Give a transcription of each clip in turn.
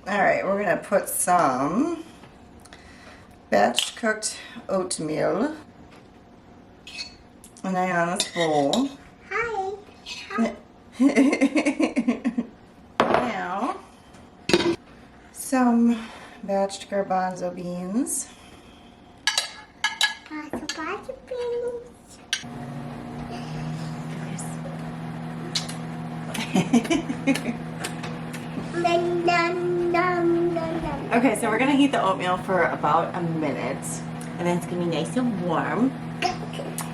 Alright, we're going to put some batch cooked oatmeal in Ionna's bowl. Hi. Now, some batched garbanzo beans. Garbanzo beans. Okay, so we're gonna heat the oatmeal for about a minute, and then it's gonna be nice and warm.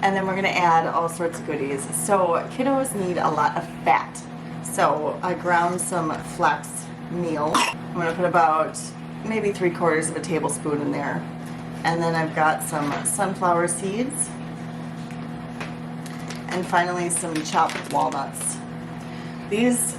And then we're gonna add all sorts of goodies. So kiddos need a lot of fat. So I ground some flax meal. I'm gonna put about maybe 3/4 of a tablespoon in there. And then I've got some sunflower seeds. And finally some chopped walnuts. These,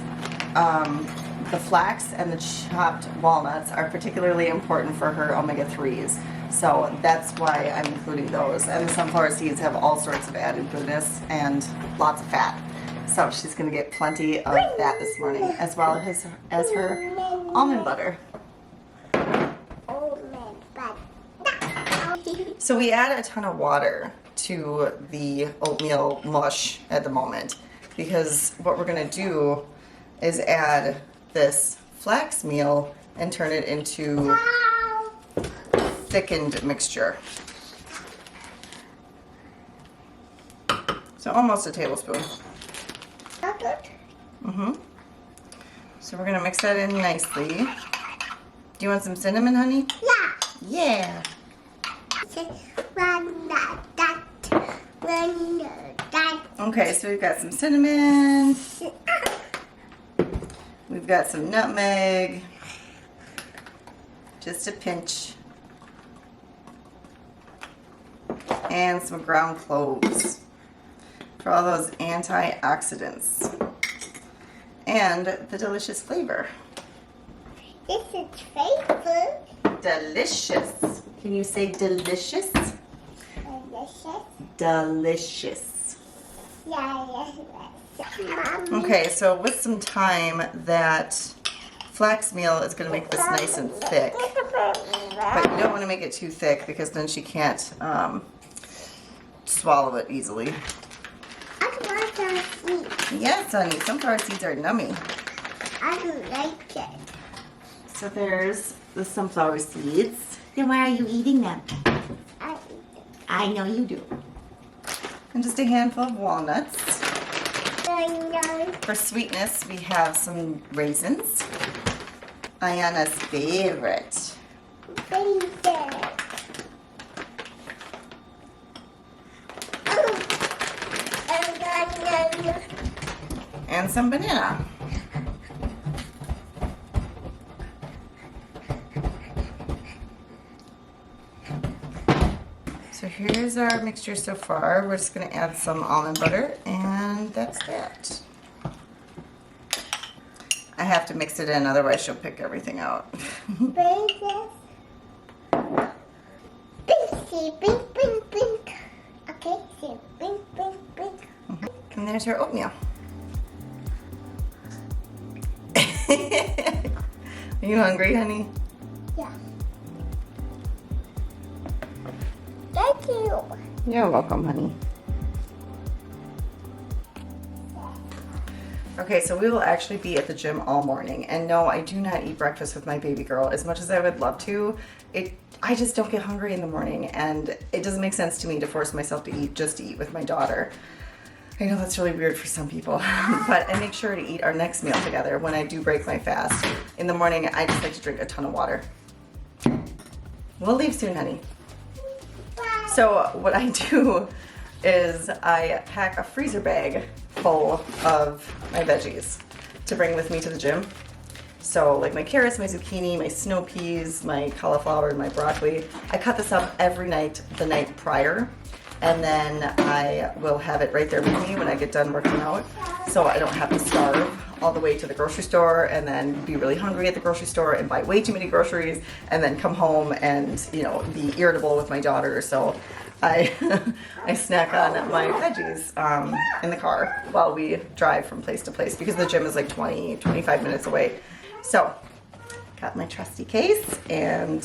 the flax and the chopped walnuts are particularly important for her omega-3s. So that's why I'm including those. And the sunflower seeds have all sorts of added goodness and lots of fat. So she's going to get plenty of that this morning, as well as her almond butter. So we add a ton of water to the oatmeal mush at the moment, because what we're going to do is add this flax meal and turn it into thickened mixture. So almost a tablespoon. So we're going to mix that in nicely. Do you want some cinnamon, honey? Yeah. Okay, so we've got some cinnamon. We've got some nutmeg. Just a pinch. And some ground cloves for all those antioxidants and the delicious flavor. This is flavor. Delicious. Can you say delicious? Delicious. Delicious. Yeah. Okay, so with some time, that flax meal is going to make this nice and thick. But you don't want to make it too thick, because then she can't swallow it easily. Yes, honey, sunflower seeds are nummy. I don't like it. So there's the sunflower seeds. Then why are you eating them? I know you do. And just a handful of walnuts. For sweetness, we have some raisins. Ionna's favorite. And some banana. So here's our mixture so far. We're just going to add some almond butter, and that's that. I have to mix it in, otherwise she'll pick everything out. Okay, see, blink. And there's her oatmeal. Are you hungry, honey? Yeah. Thank you. You're welcome, honey. Okay, so we will actually be at the gym all morning. And no, I do not eat breakfast with my baby girl. As much as I would love to, I just don't get hungry in the morning. And it doesn't make sense to me to force myself to eat just to eat with my daughter. I know that's really weird for some people, but I make sure to eat our next meal together when I do break my fast. In the morning, I just like to drink a ton of water. We'll leave soon, honey. So what I do is I pack a freezer bag full of my veggies to bring with me to the gym. So like my carrots, my zucchini, my snow peas, my cauliflower, and my broccoli. I cut this up every night, the night prior. And then I will have it right there with me when I get done working out, so I don't have to starve all the way to the grocery store and then be really hungry at the grocery store and buy way too many groceries and then come home and, you know, be irritable with my daughter. So I snack on my veggies in the car while we drive from place to place, because the gym is like 20-25 minutes away. So got my trusty case and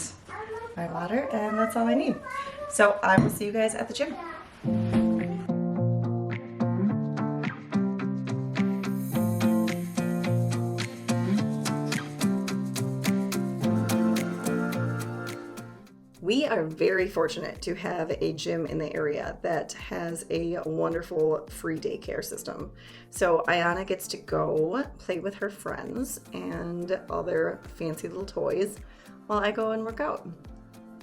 my water, and that's all I need. So I will see you guys at the gym. We are very fortunate to have a gym in the area that has a wonderful free daycare system. So Ionna gets to go play with her friends and all their fancy little toys while I go and work out.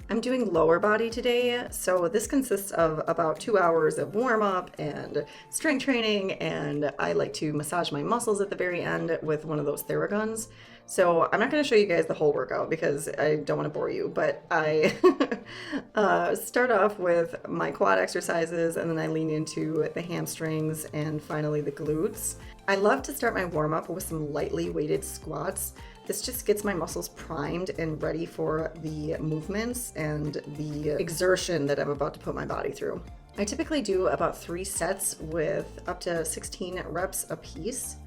I'm doing lower body today, so this consists of about 2 hours of warm up and strength training, and I like to massage my muscles at the very end with one of those Theraguns. So I'm not going to show you guys the whole workout because I don't want to bore you, but I start off with my quad exercises, and then I lean into the hamstrings and finally the glutes. I love to start my warm up with some lightly weighted squats. This just gets my muscles primed and ready for the movements and the exertion that I'm about to put my body through. I typically do about 3 sets with up to 16 reps a piece.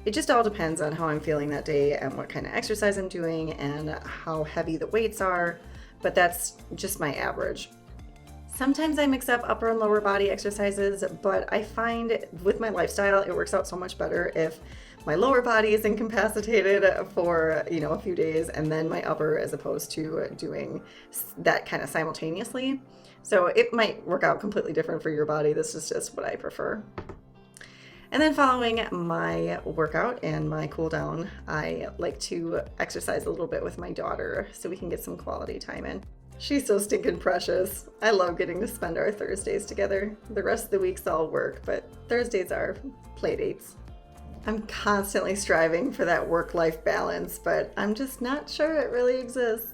It just all depends on how I'm feeling that day and what kind of exercise I'm doing and how heavy the weights are, but that's just my average. Sometimes I mix up upper and lower body exercises, but I find with my lifestyle, it works out so much better if my lower body is incapacitated for, a few days, and then my upper, as opposed to doing that kind of simultaneously. So it might work out completely different for your body. This is just what I prefer. And then following my workout and my cool down, I like to exercise a little bit with my daughter so we can get some quality time in. She's so stinking precious. I love getting to spend our Thursdays together. The rest of the week's all work, but Thursdays are play dates. I'm constantly striving for that work-life balance, but I'm just not sure it really exists.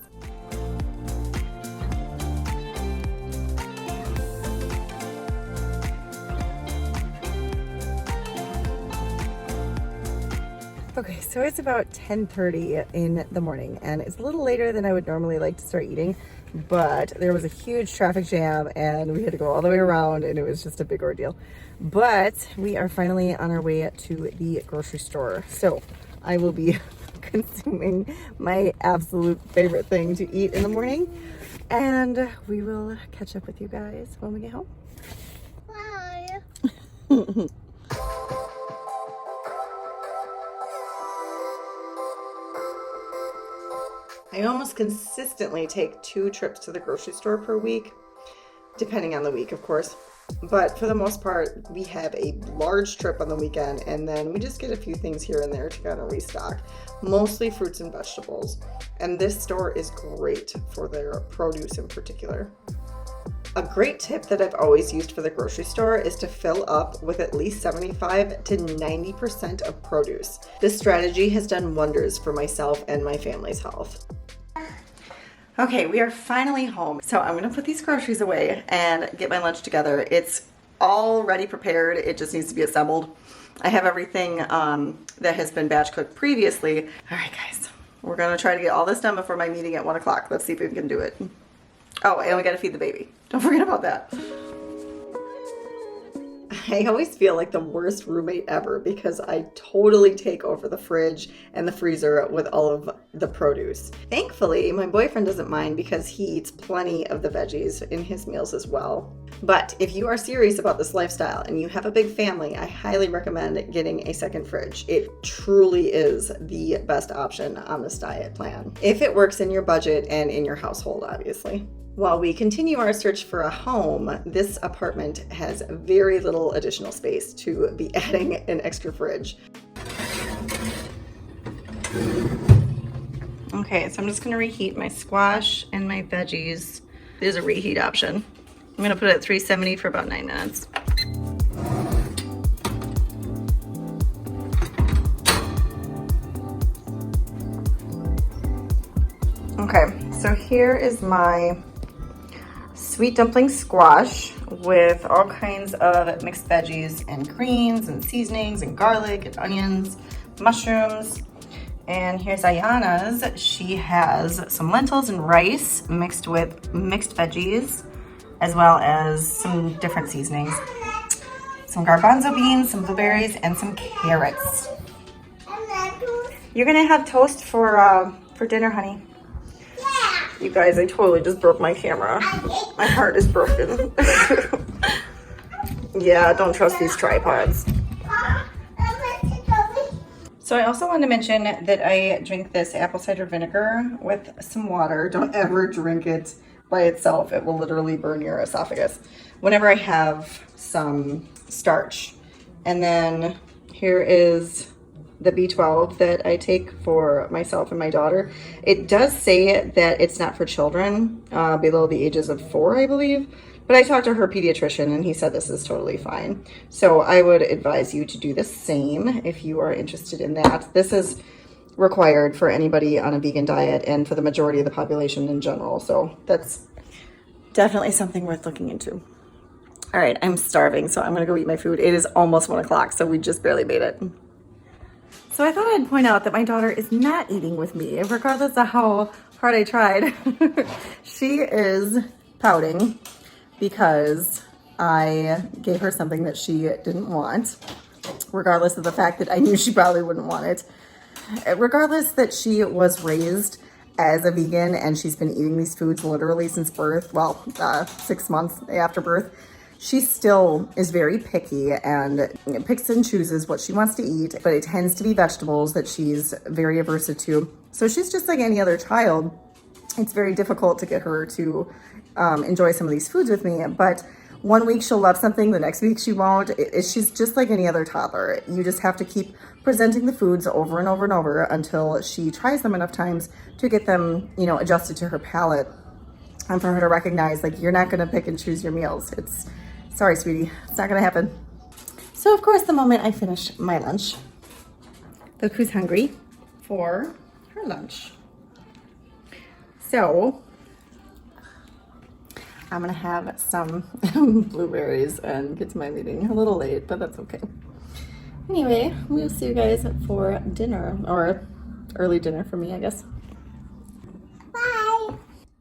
Okay, so it's about 10:30 in the morning, and it's a little later than I would normally like to start eating, but there was a huge traffic jam and we had to go all the way around, and it was just a big ordeal. But we are finally on our way to the grocery store, so I will be consuming my absolute favorite thing to eat in the morning, and we will catch up with you guys when we get home. Bye. I almost consistently take 2 trips to the grocery store per week, depending on the week, of course. But for the most part, we have a large trip on the weekend, and then we just get a few things here and there to kind of restock, mostly fruits and vegetables. And this store is great for their produce in particular. A great tip that I've always used for the grocery store is to fill up with at least 75 to 90% of produce. This strategy has done wonders for myself and my family's health. Okay, we are finally home. So I'm gonna put these groceries away and get my lunch together. It's already prepared, it just needs to be assembled. I have everything that has been batch cooked previously. All right, guys, we're gonna try to get all this done before my meeting at 1 o'clock. Let's see if we can do it. Oh, and we gotta feed the baby. Don't forget about that. I always feel like the worst roommate ever because I totally take over the fridge and the freezer with all of the produce. Thankfully, my boyfriend doesn't mind because he eats plenty of the veggies in his meals as well. But if you are serious about this lifestyle and you have a big family, I highly recommend getting a second fridge. It truly is the best option on this diet plan, if it works in your budget and in your household, obviously. While we continue our search for a home, this apartment has very little additional space to be adding an extra fridge. Okay, so I'm just gonna reheat my squash and my veggies. There's a reheat option. I'm gonna put it at 370 for about 9 minutes. Okay, so here is my sweet dumpling squash with all kinds of mixed veggies and greens and seasonings and garlic and onions, mushrooms. And here's Ionna's. She has some lentils and rice mixed with mixed veggies, as well as some different seasonings. Some garbanzo beans, some blueberries, and some carrots. You're gonna have toast for for dinner, honey? Yeah. You guys, I totally just broke my camera. My heart is broken. Yeah, don't trust these tripods. So I also want to mention that I drink this apple cider vinegar with some water. Don't ever drink it by itself. It will literally burn your esophagus. Whenever I have some starch. And then here is the B12 that I take for myself and my daughter. It does say that it's not for children below the ages of 4, I believe. But I talked to her pediatrician and he said this is totally fine. So I would advise you to do the same if you are interested in that. This is required for anybody on a vegan diet and for the majority of the population in general. So that's definitely something worth looking into. All right, I'm starving, so I'm gonna go eat my food. It is almost 1 o'clock, so we just barely made it. So I thought I'd point out that my daughter is not eating with me, regardless of how hard I tried. She is pouting because I gave her something that she didn't want, regardless of the fact that I knew she probably wouldn't want it. Regardless that she was raised as a vegan and she's been eating these foods literally since birth, well, 6 months after birth, she still is very picky and picks and chooses what she wants to eat, but it tends to be vegetables that she's very averse to. So she's just like any other child. It's very difficult to get her to enjoy some of these foods with me, but 1 week she'll love something, the next week she won't. She's just like any other toddler. You just have to keep presenting the foods over and over and over until she tries them enough times to get them, you know, adjusted to her palate, and for her to recognize, like, you're not gonna pick and choose your meals. Sorry, sweetie, it's not gonna happen. So of course, the moment I finish my lunch, look who's hungry for her lunch. So I'm gonna have some blueberries and get to my meeting a little late, but that's okay. Anyway, we'll see you guys for dinner, or early dinner for me, I guess. Bye.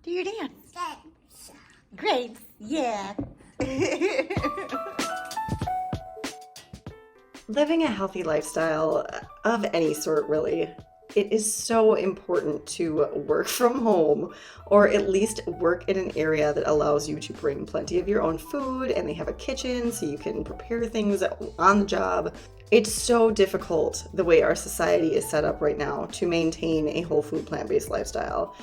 Do your dance. Thanks. Great, yeah. Living a healthy lifestyle of any sort, really, it is so important to work from home, or at least work in an area that allows you to bring plenty of your own food, and they have a kitchen so you can prepare things on the job. It's so difficult the way our society is set up right now to maintain a whole food plant-based lifestyle.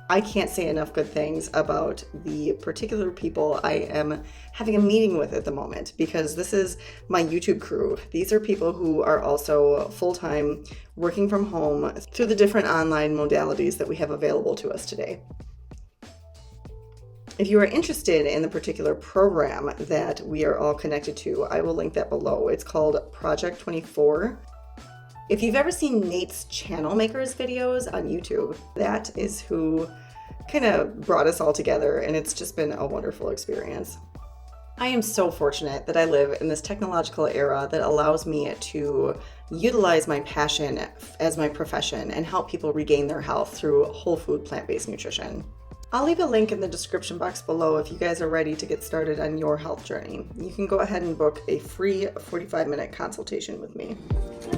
I can't say enough good things about the particular people I am having a meeting with at the moment, because this is my YouTube crew. These are people who are also full-time working from home through the different online modalities that we have available to us today. If you are interested in the particular program that we are all connected to, I will link that below. It's called Project 24. If you've ever seen Nate's Channel Makers videos on YouTube, that is who kind of brought us all together, and it's just been a wonderful experience. I am so fortunate that I live in this technological era that allows me to utilize my passion as my profession and help people regain their health through whole food plant-based nutrition. I'll leave a link in the description box below if you guys are ready to get started on your health journey. You can go ahead and book a free 45-minute consultation with me.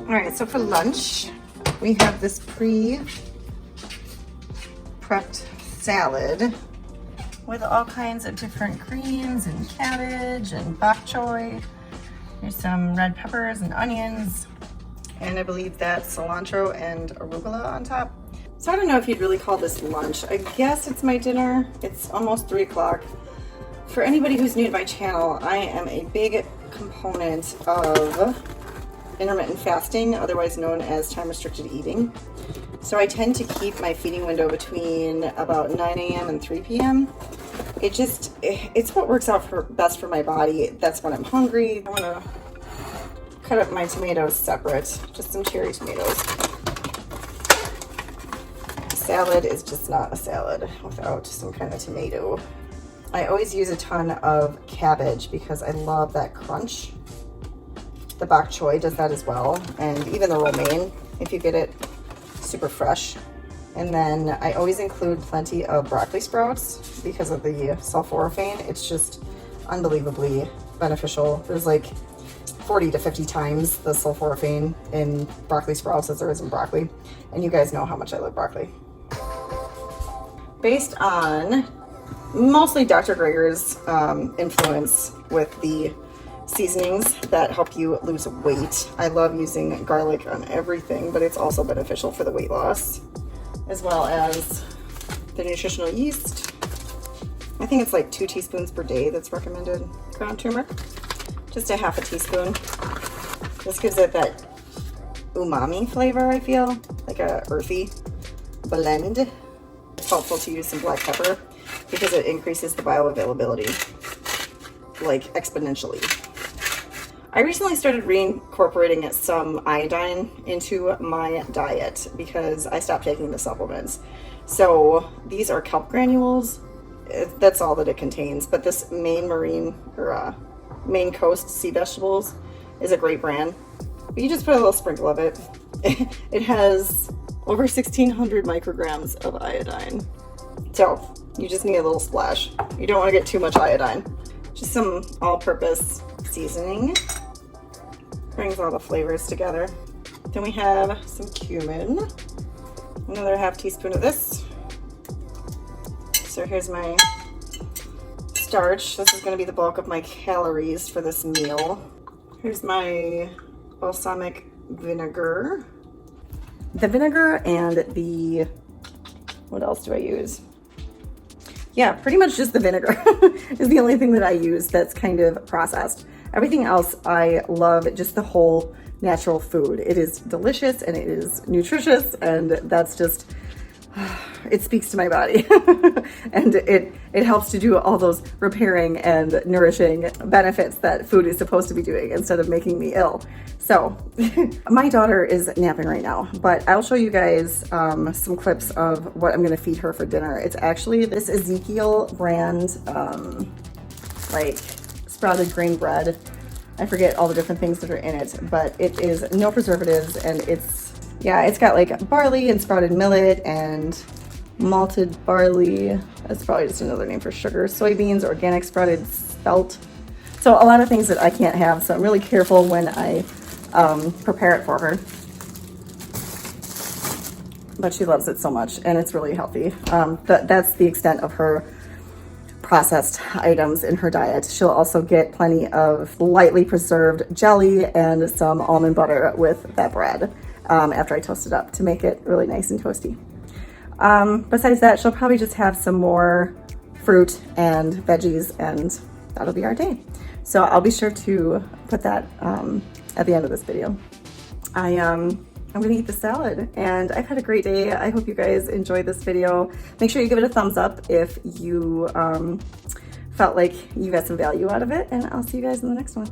All right, so for lunch, we have this pre-prepped salad with all kinds of different greens and cabbage and bok choy. There's some red peppers and onions, and I believe that's cilantro and arugula on top. So I don't know if you'd really call this lunch. I guess it's my dinner. It's almost 3 o'clock. For anybody who's new to my channel, I am a big component of intermittent fasting, otherwise known as time-restricted eating. So I tend to keep my feeding window between about 9 a.m. and 3 p.m. It's what works out best for my body. That's when I'm hungry. I want to cut up my tomatoes separate, just some cherry tomatoes. Salad is just not a salad without some kind of tomato. I always use a ton of cabbage because I love that crunch. The bok choy does that as well, and even the romaine, if you get it super fresh. And then I always include plenty of broccoli sprouts because of the sulforaphane. It's just unbelievably beneficial. There's like 40 to 50 times the sulforaphane in broccoli sprouts as there is in broccoli. And you guys know how much I love broccoli. Based on mostly Dr. Greger's influence with the seasonings that help you lose weight, I love using garlic on everything, but it's also beneficial for the weight loss, as well as the nutritional yeast. I think it's like 2 teaspoons per day that's recommended. Ground turmeric, just a half a teaspoon. This gives it that umami flavor, I feel, like a earthy blend. It's helpful to use some black pepper because it increases the bioavailability like exponentially. I recently started reincorporating some iodine into my diet because I stopped taking the supplements. So these are kelp granules. That's all that it contains. But this Maine Maine Coast Sea Vegetables is a great brand. But you just put a little sprinkle of it. It has over 1,600 micrograms of iodine. So you just need a little splash. You don't want to get too much iodine. Just some all-purpose seasoning. Brings all the flavors together. Then we have some cumin. Another half teaspoon of this. So here's my starch. This is going to be the bulk of my calories for this meal. Here's my balsamic vinegar. The vinegar and the, what else do I use? Yeah, pretty much just the vinegar is the only thing that I use that's kind of processed. Everything else, I love just the whole natural food. It is delicious and it is nutritious, and that's just, it speaks to my body. And it helps to do all those repairing and nourishing benefits that food is supposed to be doing instead of making me ill. So my daughter is napping right now, but I'll show you guys some clips of what I'm gonna feed her for dinner. It's actually this Ezekiel brand, like sprouted grain bread. I forget all the different things that are in it, but it is no preservatives, and it's got like barley and sprouted millet and malted barley. That's probably just another name for sugar. Soybeans, organic sprouted spelt. So a lot of things that I can't have, so I'm really careful when I prepare it for her. But she loves it so much, and it's really healthy. That's the extent of her processed items in her diet. She'll also get plenty of lightly preserved jelly and some almond butter with that bread after I toast it up to make it really nice and toasty. Besides that, she'll probably just have some more fruit and veggies, and that'll be our day. So I'll be sure to put that at the end of this video. I'm gonna eat the salad, and I've had a great day. I hope you guys enjoyed this video. Make sure you give it a thumbs up if you felt like you got some value out of it, and I'll see you guys in the next one.